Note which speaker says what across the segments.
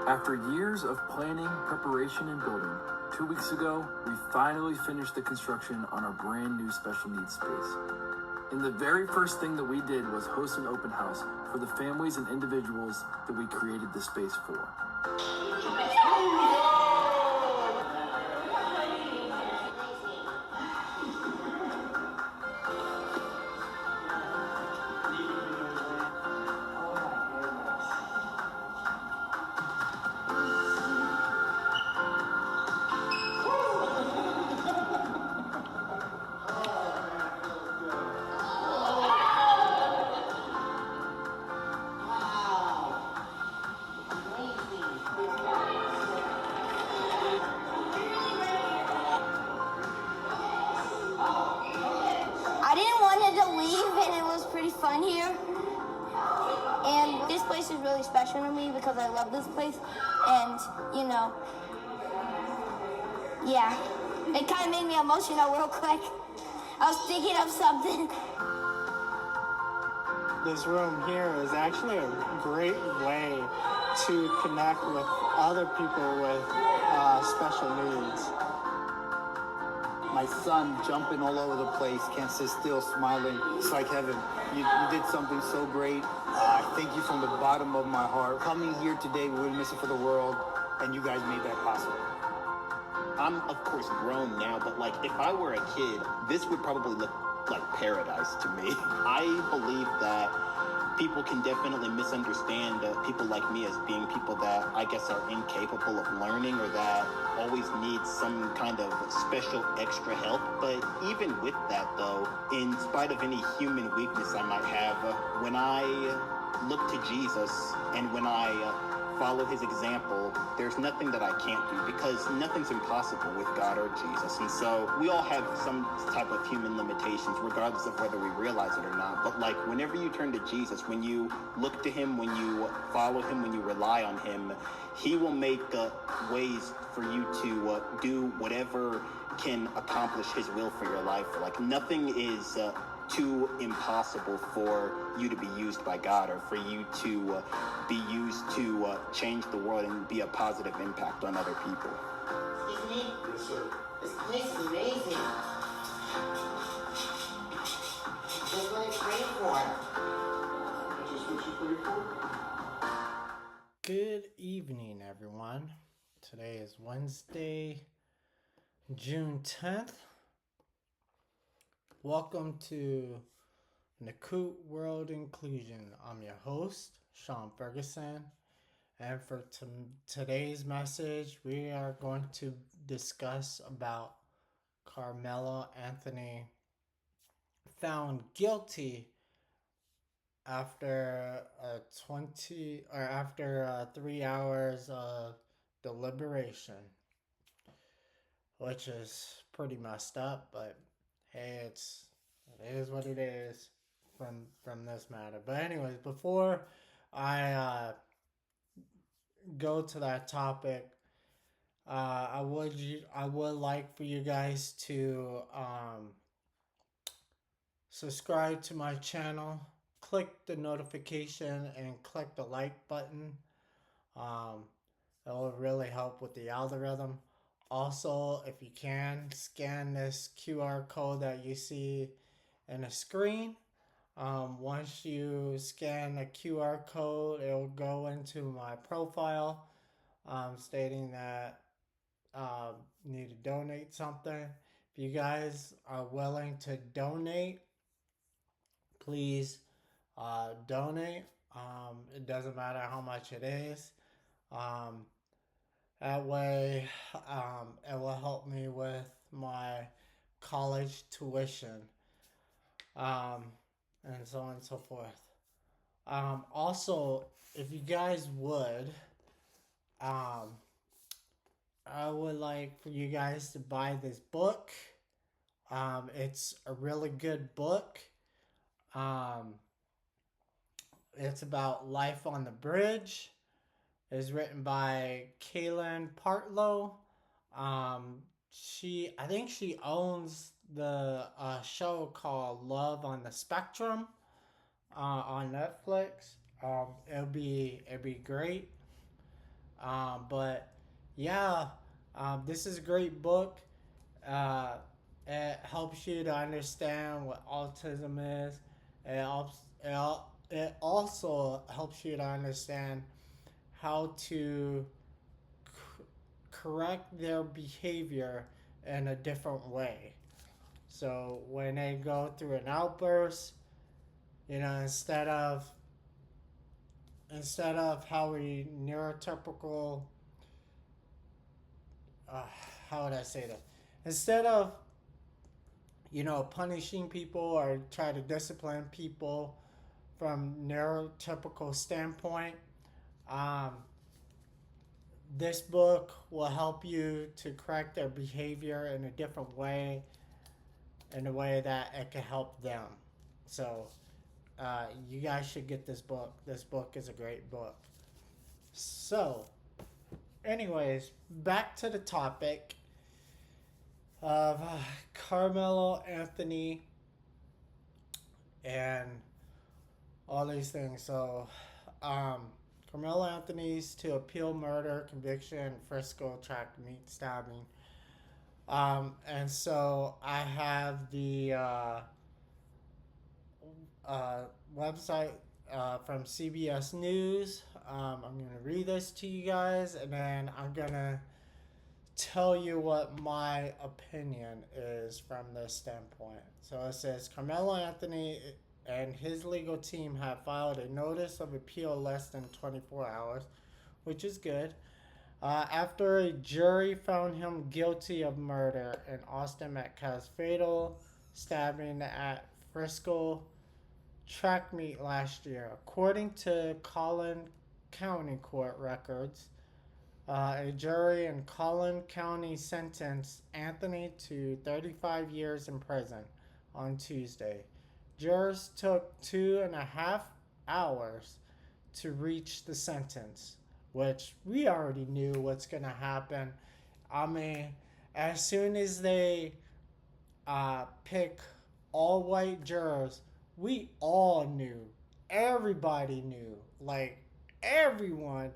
Speaker 1: After years of planning, preparation, and building, 2 weeks ago, we finally finished the construction on our brand new special needs space. And the very first thing that we did was host an open house for the families and individuals that we created this space for.
Speaker 2: I didn't want it to leave, and it was pretty fun here. And this place is really special to me because I love this place. And, you know, yeah, it kind of made me emotional real quick. I was thinking of something.
Speaker 3: This room here is actually a great way to connect with other people with special needs.
Speaker 4: My son jumping all over the place, can't sit still, smiling. It's like heaven. You did something so great. Thank you from the bottom of my heart. Coming here today, we wouldn't miss it for the world, and you guys made that possible.
Speaker 5: I'm, of course, grown now, but like, if I were a kid, this would probably look like paradise to me. I believe that people can definitely misunderstand people like me as being people that I guess are incapable of learning or that always need some kind of special extra help. But even with that though, in spite of any human weakness I might have, when I look to Jesus and when I follow his example, there's nothing that I can't do because nothing's impossible with God or Jesus. And so we all have some type of human limitations regardless of whether we realize it or not. But like whenever you turn to Jesus, when you look to him, when you follow him, when you rely on him, he will make ways for you to do whatever can accomplish his will for your life. Like nothing is too impossible for you to be used by God or for you to be used to change the world and be a positive impact on other people.
Speaker 6: Excuse me?
Speaker 4: Yes, sir.
Speaker 6: This place is amazing. Just what I prayed for.
Speaker 4: Just what you prayed for?
Speaker 3: Good evening, everyone. Today is Wednesday, June 10th. Welcome to Nakut World Inclusion. I'm your host, Sean Ferguson. And for today's message, we are going to discuss about Karmelo Anthony found guilty after 3 hours of deliberation, which is pretty messed up, but hey, it is what it is from this matter. But anyways, before I go to that topic, I would like for you guys to subscribe to my channel, click the notification, and click the like button. That will really help with the algorithm. Also, if you can, scan this QR code that you see in the screen. Once you scan the QR code, it will go into my profile stating that need to donate something. If you guys are willing to donate, please donate. It doesn't matter how much it is. That way, it will help me with my college tuition, and so on and so forth. Also, if you guys would, I would like for you guys to buy this book. It's a really good book. It's about life on the bridge. It's written by Kaylin Partlow. I think she owns the show called Love on the Spectrum on Netflix. It'll be great. But yeah, this is a great book. Uh, it helps you to understand what autism is. It helps. It also helps you to understand how to correct their behavior in a different way. So when they go through an outburst, instead of how we neurotypical, uh, how would I say that? Instead of punishing people or try to discipline people from neurotypical standpoint, um, this book will help you to correct their behavior in a different way, in a way that it can help them. So you guys should get this book. This book is a great book. So, anyways, back to the topic of Karmelo Anthony and all these things. So, Karmelo Anthony's to appeal murder conviction, Frisco track meet stabbing. And so I have the website from CBS News. I'm going to read this to you guys, and then I'm going to tell you what my opinion is from this standpoint. So it says, Karmelo Anthony and his legal team have filed a notice of appeal less than 24 hours, which is good, after a jury found him guilty of murder in Austin Metcalf's fatal stabbing at Frisco track meet last year. According to Collin County court records, a jury in Collin County sentenced Anthony to 35 years in prison on Tuesday. Jurors took 2.5 hours to reach the sentence, which we already knew what's going to happen. I mean, as soon as they pick all white jurors, we all knew. Everybody knew. Like, everyone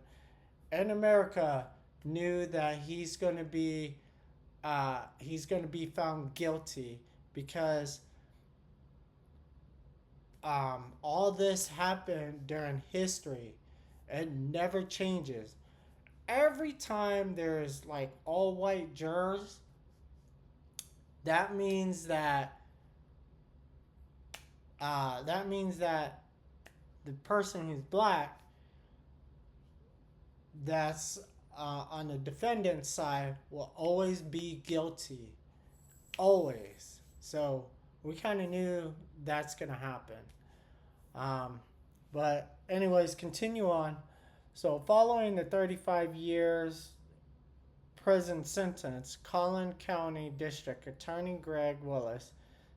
Speaker 3: in America knew that he's going to be found guilty, because all this happened during history. It never changes. Every time there's like all white jurors, that means that the person who's black, that's on the defendant's side, will always be guilty. Always. So we kind of knew that's going to happen. But anyways, continue on. So following the 35 years prison sentence, Collin County District Attorney Greg Willis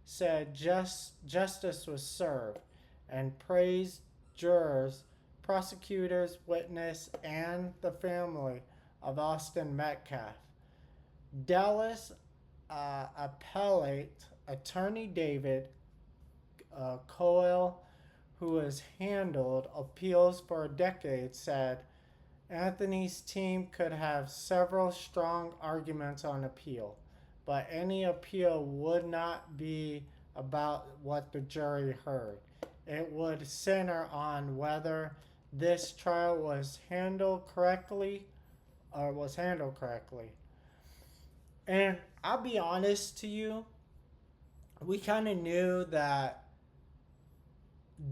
Speaker 3: said justice was served and praised jurors, prosecutors, witness, and the family of Austin Metcalf. Dallas appellate attorney David Coyle, who has handled appeals for a decade, said Anthony's team could have several strong arguments on appeal, but any appeal would not be about what the jury heard. It would center on whether this trial was handled correctly. And I'll be honest to you, we kind of knew that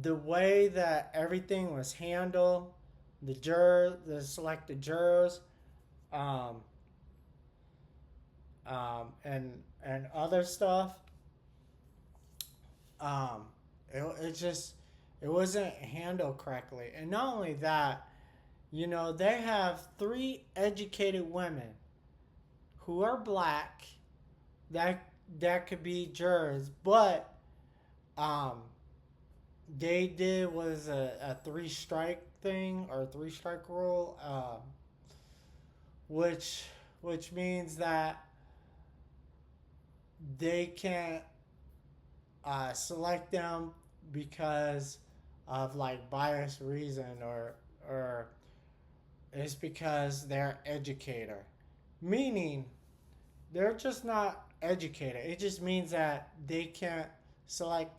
Speaker 3: the way that everything was handled, the selected jurors, and other stuff, it wasn't handled correctly. And not only that, they have 3 educated women who are black that could be jurors, but they did was a 3-strike thing, or 3-strike rule, which means that they can't select them because of like biased reason, or is because they're educator. Meaning, they're just not educated. It just means that they can't select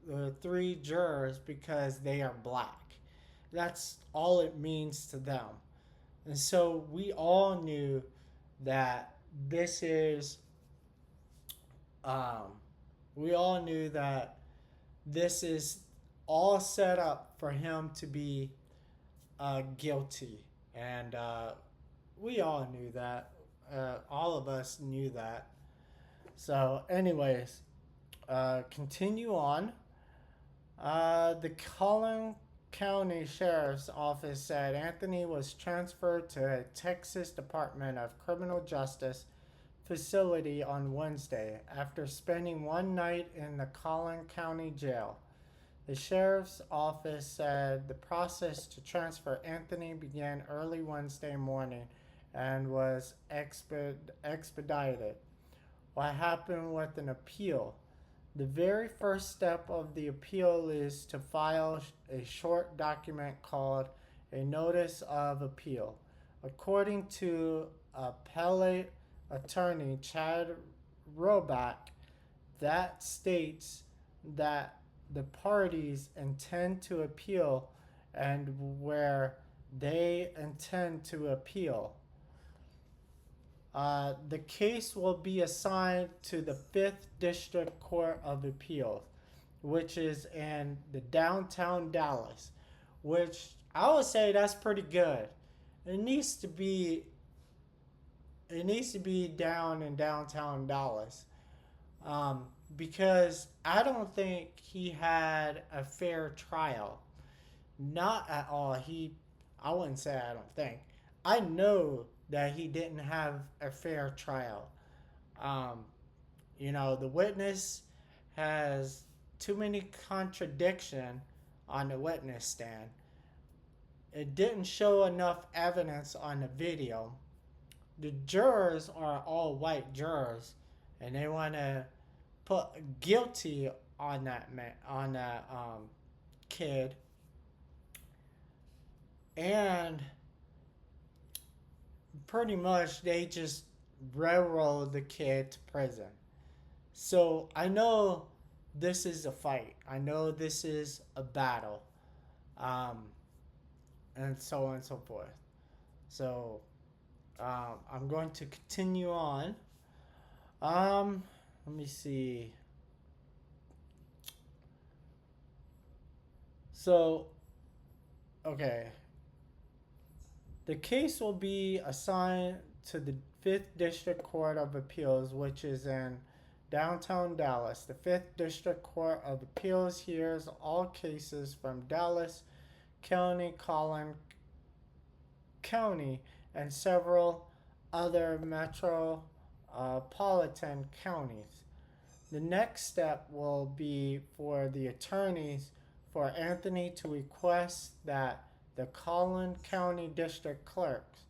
Speaker 3: the 3 jurors because they are black. That's all it means to them. And so we all knew that this is, we all knew that this is all set up for him to be guilty. And we all knew that. All of us knew that. So, anyways, continue on. The Collin County Sheriff's Office said Anthony was transferred to a Texas Department of Criminal Justice facility on Wednesday after spending one night in the Collin County Jail. The Sheriff's Office said the process to transfer Anthony began early Wednesday morning and was expedited. What happened with an appeal? The very first step of the appeal is to file a short document called a Notice of Appeal. According to appellate attorney Chad Roback, that states that the parties intend to appeal and where they intend to appeal. The case will be assigned to the 5th District Court of Appeals, which is in the downtown Dallas, which I would say that's pretty good. It needs to be down in downtown Dallas, because I don't think he had a fair trial. Not at all. I wouldn't say I don't think. I know that he didn't have a fair trial. The witness has too many contradictions on the witness stand. It didn't show enough evidence on the video. The jurors are all white jurors, and they want to put guilty on that kid, and pretty much they just railroad the kid to prison. So I know this is a fight. I know this is a battle, and so on and so forth. So I'm going to continue on. Let me see. So, okay. The case will be assigned to the 5th District Court of Appeals, which is in downtown Dallas. The 5th District Court of Appeals hears all cases from Dallas County, Collin County, and several other metropolitan counties. The next step will be for the attorneys for Anthony to request that the Collin County District Clerk's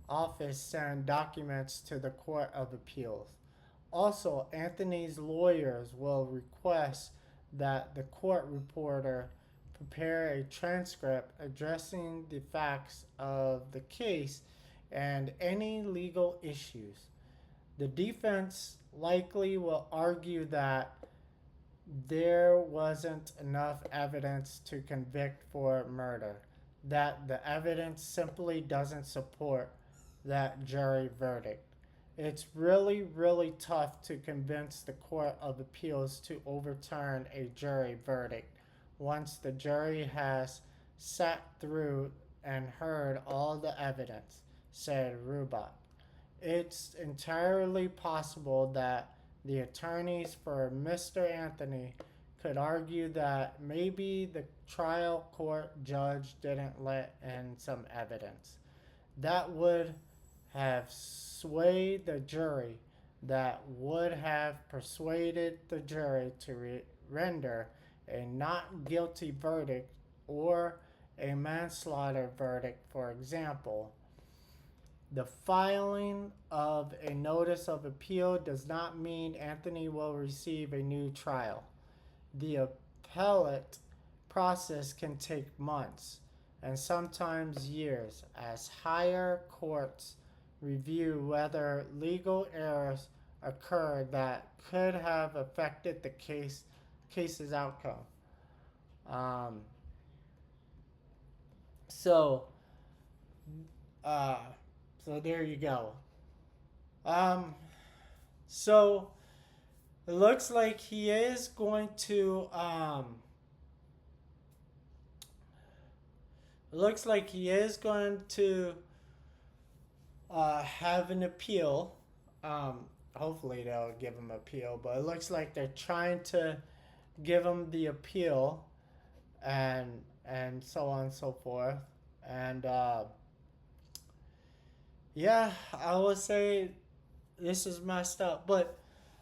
Speaker 3: Office send documents to the Court of Appeals. Also, Anthony's lawyers will request that the court reporter prepare a transcript addressing the facts of the case and any legal issues. The defense likely will argue that there wasn't enough evidence to convict for murder, that the evidence simply doesn't support that jury verdict. It's really, really tough to convince the Court of Appeals to overturn a jury verdict once the jury has sat through and heard all the evidence, said Rubach. It's entirely possible that the attorneys for Mr. Anthony could argue that maybe the trial court judge didn't let in some evidence that would have swayed the jury, that would have persuaded the jury to render a not guilty verdict or a manslaughter verdict, for example. The filing of a notice of appeal does not mean Anthony will receive a new trial. The appellate process can take months, and sometimes years as higher courts review whether legal errors occurred that could have affected the case's outcome. So there you go. So it looks like he is going to have an appeal. Hopefully they'll give him appeal, but it looks like they're trying to give him the appeal, and so on and so forth. And yeah, I would say this is messed up. But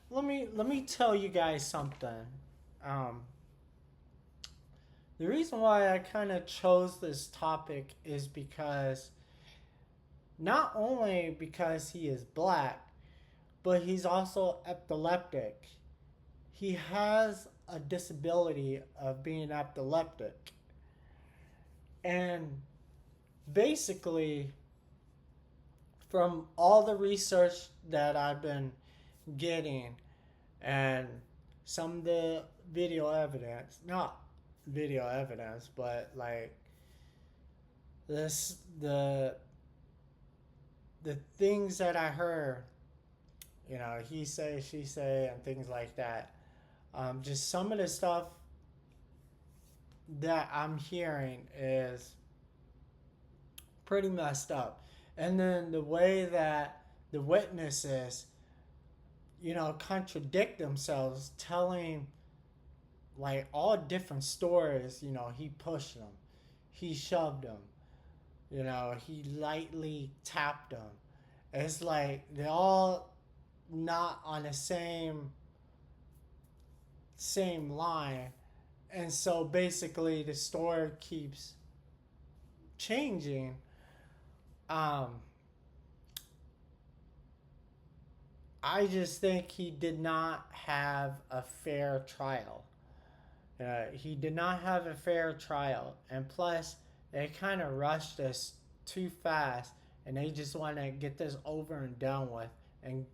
Speaker 3: let me tell you guys something. The reason why I kind of chose this topic is because not only because he is black, but he's also epileptic. He has a disability of being epileptic. And basically, from all the research that I've been getting and some of the video evidence, not video evidence, but like the things that I heard, he say, she say, and things like that. Just some of the stuff that I'm hearing is pretty messed up. And then the way that the witnesses, contradict themselves, telling like all different stories. He pushed them, he shoved them, he lightly tapped them. It's like they're all not on the same line. And so basically the story keeps changing. I just think he did not have a fair trial. He did not have a fair trial. And plus, they kind of rushed this too fast. And they just want to get this over and done with. And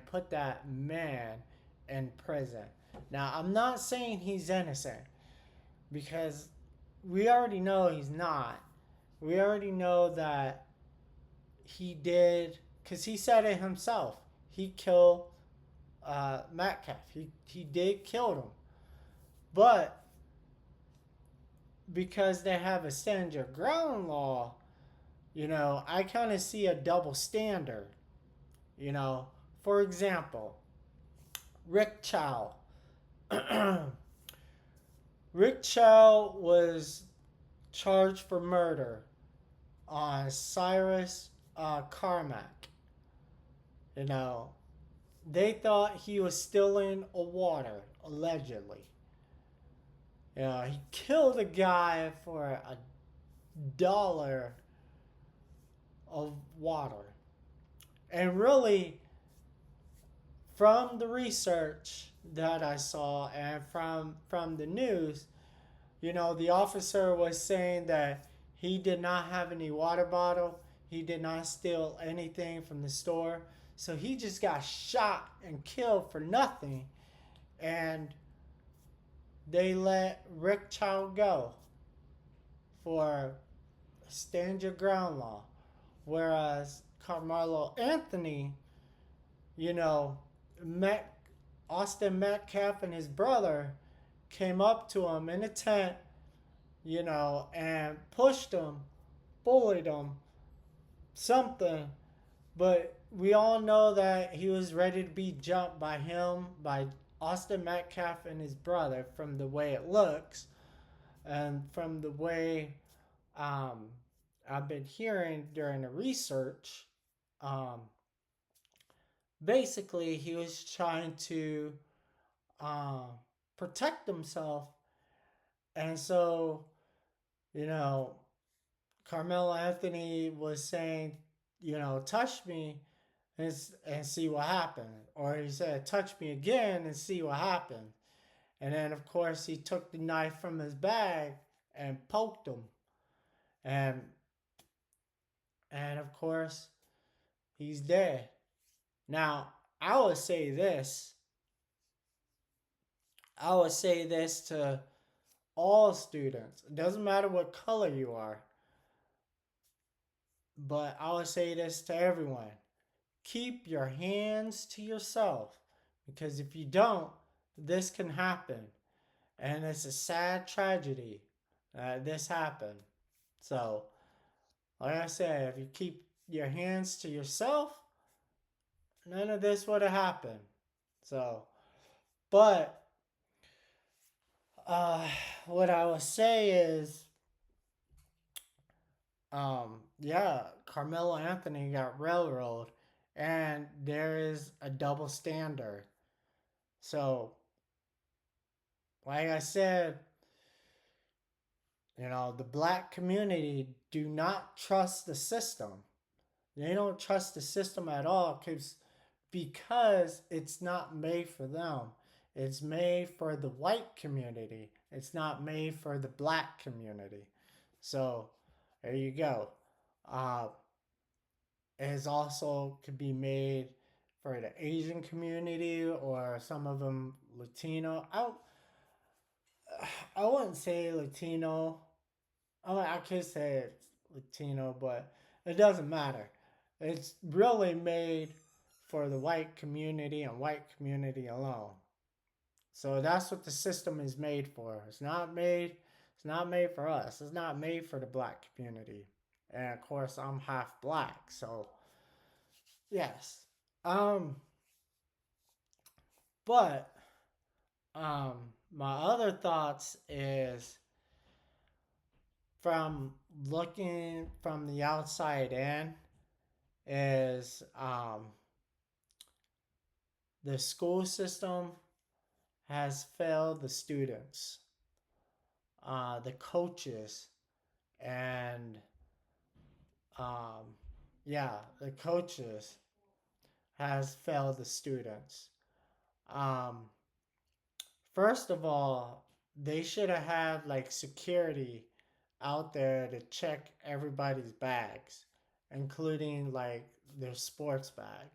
Speaker 3: put that man in prison. Now, I'm not saying he's innocent. Because we already know he's not. We already know that he did. Because he said it himself. He killed Metcalf. He did kill him. But because they have a stand your ground law, I kind of see a double standard. For example, Rick Chow. Rick Chow was charged for murder on Cyrus Carmack. They thought he was stealing a water, allegedly. He killed a guy for $1 of water. And really, from the research that I saw and from the news, the officer was saying that he did not have any water bottle. He did not steal anything from the store. So he just got shot and killed for nothing. And they let Rick Chow go for stand your ground law. Whereas Karmelo Anthony, Austin Metcalf and his brother came up to him in a tent, and pushed him, bullied him, something. But we all know that he was ready to be jumped by Austin Metcalf and his brother from the way it looks and from the way I've been hearing during the research. Basically, he was trying to protect himself. And so, Karmelo Anthony was saying, touch me and see what happened. Or he said, touch me again and see what happened. And then, of course, he took the knife from his bag and poked him. And and of course, he's dead. Now, I would say this. I would say this to all students. It doesn't matter what color you are, but I would say this to everyone. Keep your hands to yourself, because if you don't, this can happen. And it's a sad tragedy that this happened. So, like I said, if you keep your hands to yourself, none of this would have happened. So, but uh, what I would say is, yeah, Karmelo Anthony got railroaded, and there is a double standard. So, like I said, the black community do not trust the system. They don't trust the system at all because it's not made for them. It's made for the white community. It's not made for the black community. So there you go. It also could be made for the Asian community or some of them Latino. I wouldn't say Latino. I could say it's Latino, but it doesn't matter. It's really made for the white community and white community alone. So that's what the system is made for. It's not made for us. It's not made for the black community. And of course, I'm half black, so yes. But my other thoughts is, from looking from the outside in, is the school system has failed the students, the coaches, and the coaches has failed the students. First of all, they should have had like security out there to check everybody's bags, including like their sports bag,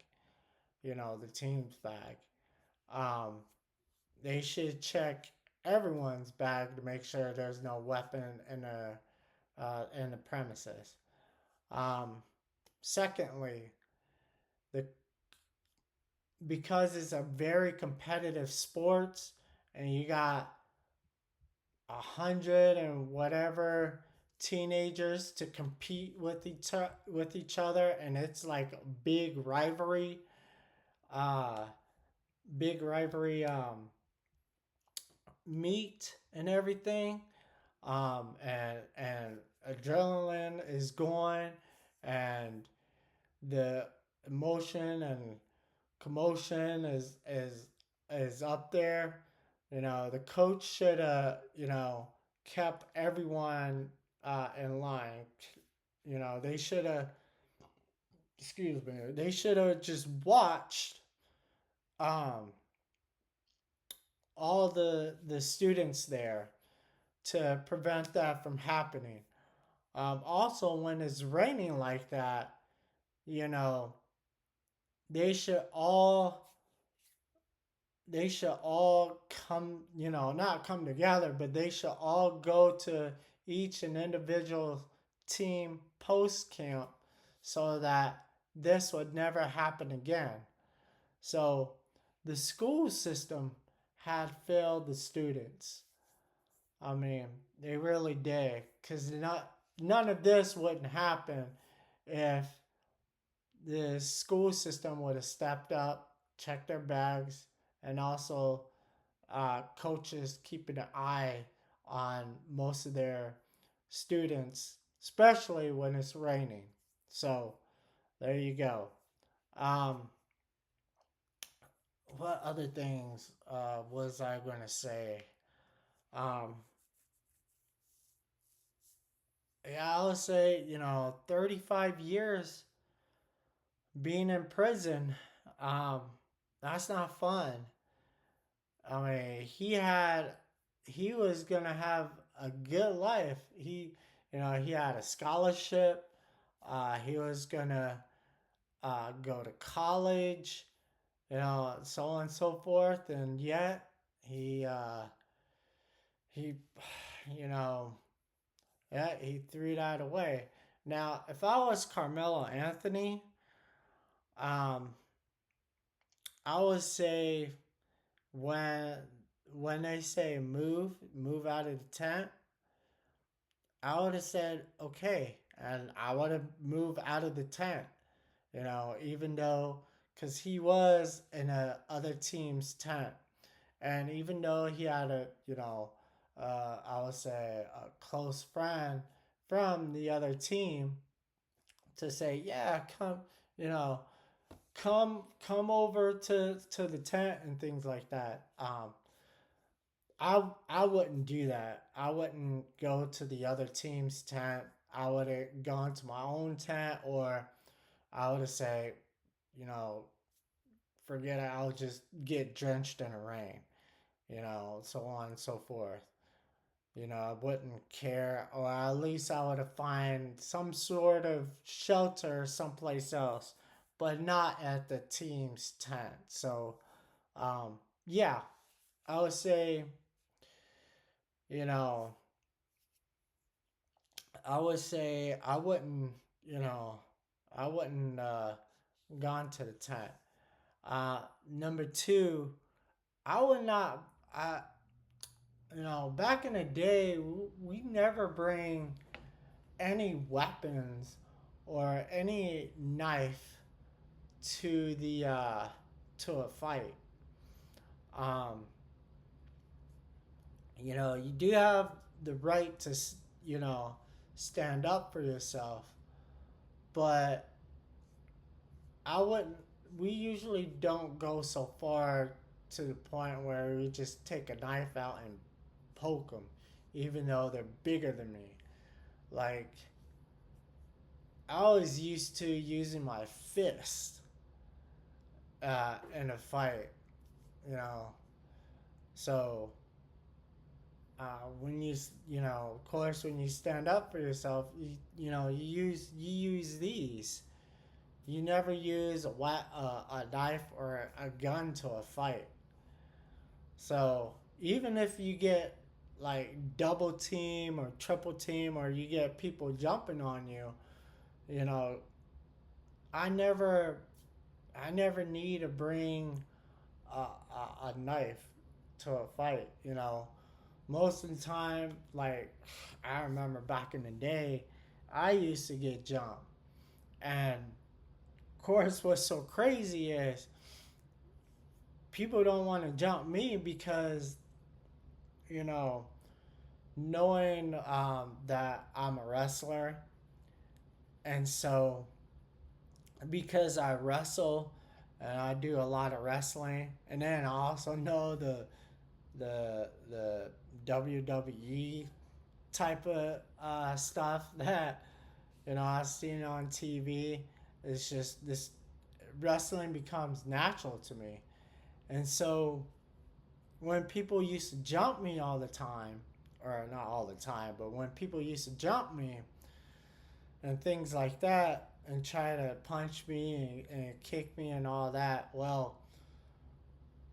Speaker 3: the team's bag. Um, they should check everyone's bag to make sure there's no weapon in the premises. Secondly, the because it's a very competitive sports, and you got 100 and whatever teenagers to compete with each other, and it's like a big rivalry, uh, meet and everything, and adrenaline is going, and the emotion and commotion is up there. The coach should have kept everyone in line. They should have. Excuse me. They should have just watched all the students there to prevent that from happening. Also, when it's raining like that, they should all come, not come together, but they should all go to each and individual team post camp so that this would never happen again. So the school system had failed the students. I mean, they really did, because none of this wouldn't happen if the school system would have stepped up, checked their bags, and also coaches keeping an eye on most of their students, especially when it's raining. So there you go. What other things was I going to say? I would say, 35 years being in prison, that's not fun. I mean, he was gonna have a good life. He had a scholarship. He was gonna go to college, so on and so forth. And yet he, you know, yeah, he threw that away. Now, if I was Karmelo Anthony, um, I would say when they say move out of the tent, I would have said okay, and I would have moved out of the tent. Even though, because he was in a other team's tent, and even though he had I would say a close friend from the other team to say, yeah, come, you know, come over to the tent and things like that. I wouldn't do that. I wouldn't go to the other team's tent. I would have gone to my own tent, or I would have said, you know, forget it. I'll just get drenched in the rain, so on and so forth. I wouldn't care, or at least I would have find some sort of shelter someplace else, but not at the team's tent. So, yeah, I would say, you know, I wouldn't, you know, I wouldn't gone to the tent. Number two, I would not. Back in the day, we never bring any weapons or any knife to the to a fight. Um, you do have the right to stand up for yourself, but I wouldn't. We usually don't go so far to the point where we just take a knife out and poke them, even though they're bigger than me. Like, I was used to using my fist in a fight, you know. So when of course, when you stand up for yourself, you use these. You never use a knife or a gun to a fight. So even if you get like double team or triple team, or you get people jumping on you, you know, I never need to bring a knife to a fight. Most of the time, like, I remember back in the day, I used to get jumped, and of course, what's so crazy is people don't want to jump me because, you know, knowing that I'm a wrestler, and so because I wrestle and I do a lot of wrestling, and then I also know the WWE type of stuff that I've seen on TV. It's just this wrestling becomes natural to me, and so when people used to jump me all the time, or not all the time, but when people used to jump me and things like that, and try to punch me and kick me and all that, well,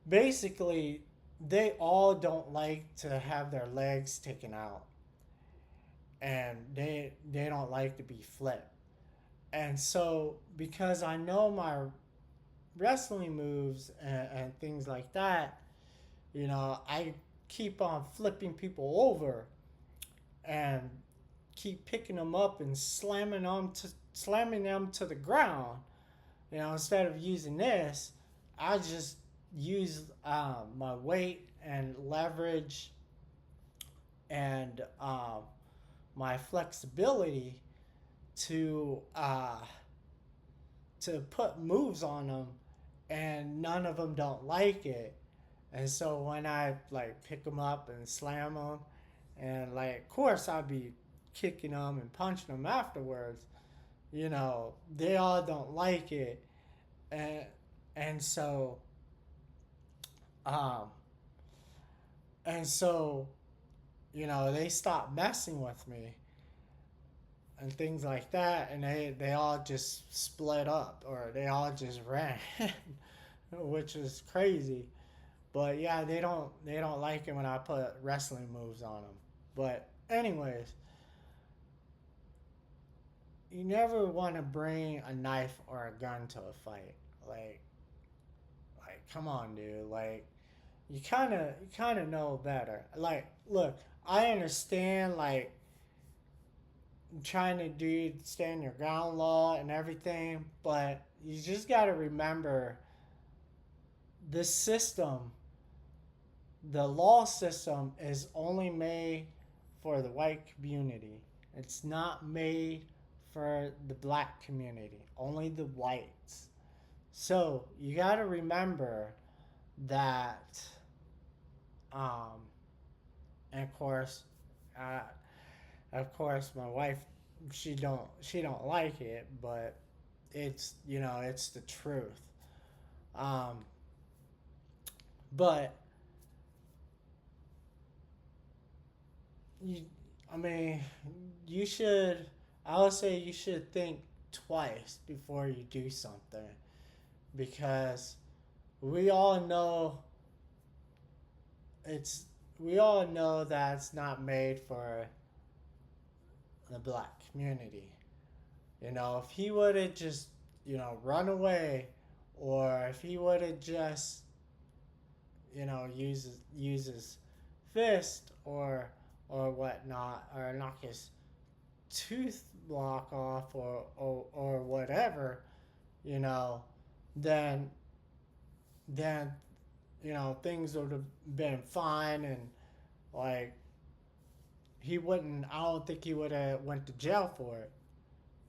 Speaker 3: basically, they all don't like to have their legs taken out, and they don't like to be flipped. And so, because I know my wrestling moves and things like that, I keep on flipping people over and keep picking them up and slamming them to the ground. Instead of using this, I just use my weight and leverage and my flexibility to put moves on them, and none of them don't like it. And so when I like pick them up and slam them, and like, of course I'd be kicking them and punching them afterwards, they all don't like it. And and so um and so they stop messing with me. and things like that, and they all just split up, or they all just ran, which is crazy. But yeah, they don't like it when I put wrestling moves on them. But anyways, you never want to bring a knife or a gun to a fight. Like, come on, dude. Like, you kind of know better. Like, look, I understand, like, trying to do stand your ground law and everything, but you just got to remember the system, the law system is only made for the white community. It's not made for the black community, only the whites. So you got to remember that, and uh, of course, my wife, she don't like it, but it's the truth. Um, but you, I mean, you should. I would say you should think twice before you do something, because we all know it's we all know that it's not made for the black community. If he would have just, run away, or if he would have just, use his fist or whatnot, or knock his tooth block off, or whatever, you know, then then things would have been fine, and like I don't think he would have went to jail for it.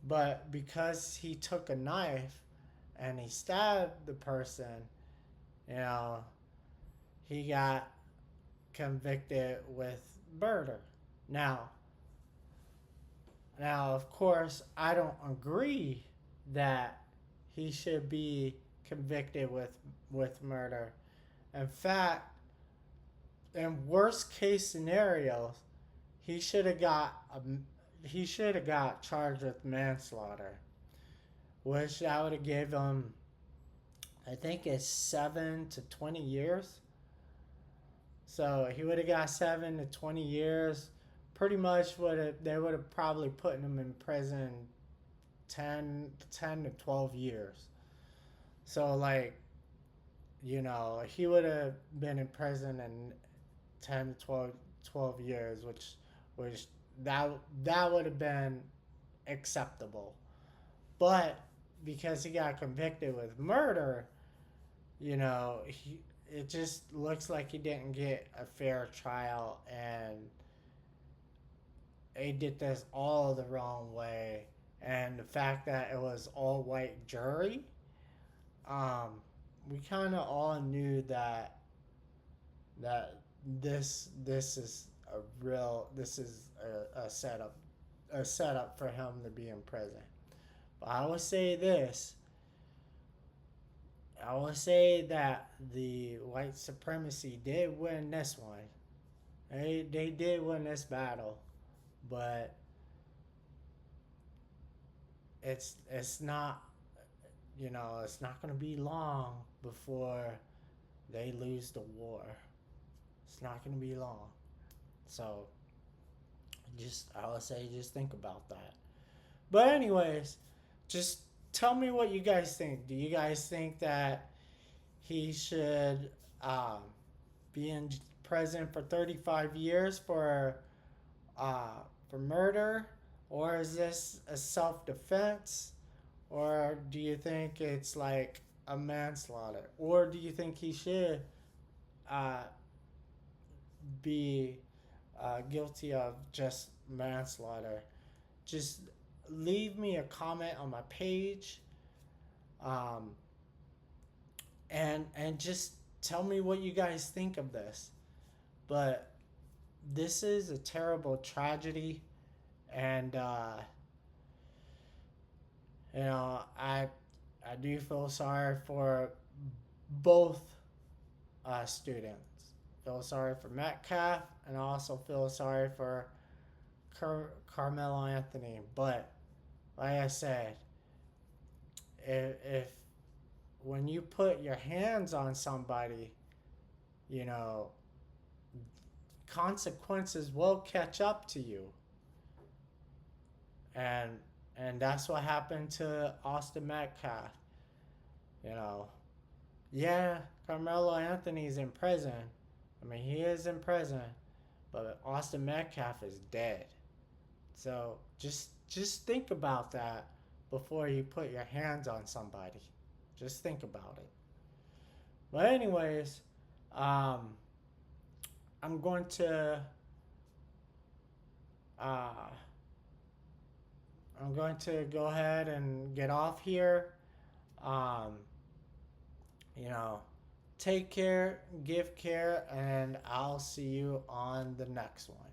Speaker 3: But because he took a knife and he stabbed the person, you know, he got convicted with murder. Now, of course, I don't agree that he should be convicted with murder. In fact, in worst case scenarios, he should have got charged with manslaughter, which I would have gave him, I think it's 7 to 20 years. So he would have got 7 to 20 years. Pretty much they would have probably put him in prison 10 to 12 years. So he would have been in prison in 10 to 12 years, which that would have been acceptable. But because he got convicted with murder, it just looks like he didn't get a fair trial, and they did this all the wrong way. And the fact that it was all white jury, we kind of all knew that this is a setup for him to be in prison. But I would say this. I would say that the white supremacy did win this one. They did win this battle, but it's not it's not going to be long before they lose the war. It's not going to be long. So I would say just think about that. But anyways, just tell me what you guys think. Do you guys think that he should be in prison for 35 years for murder? Or is this a self-defense? Or do you think it's like a manslaughter? Or do you think he should be guilty of just manslaughter? Just leave me a comment on my page, and just tell me what you guys think of this. But this is a terrible tragedy, and I do feel sorry for both students. Feel sorry for Metcalf, and I also feel sorry for Karmelo Anthony, but like I said, if when you put your hands on somebody, you know, consequences will catch up to you. And that's what happened to Austin Metcalf. You know, yeah, Karmelo Anthony's in prison. I mean, he is in prison, but Austin Metcalf is dead. So just think about that before you put your hands on somebody. Just think about it. But anyways, I'm going to go ahead and get off here. You know, take care, give care, and I'll see you on the next one.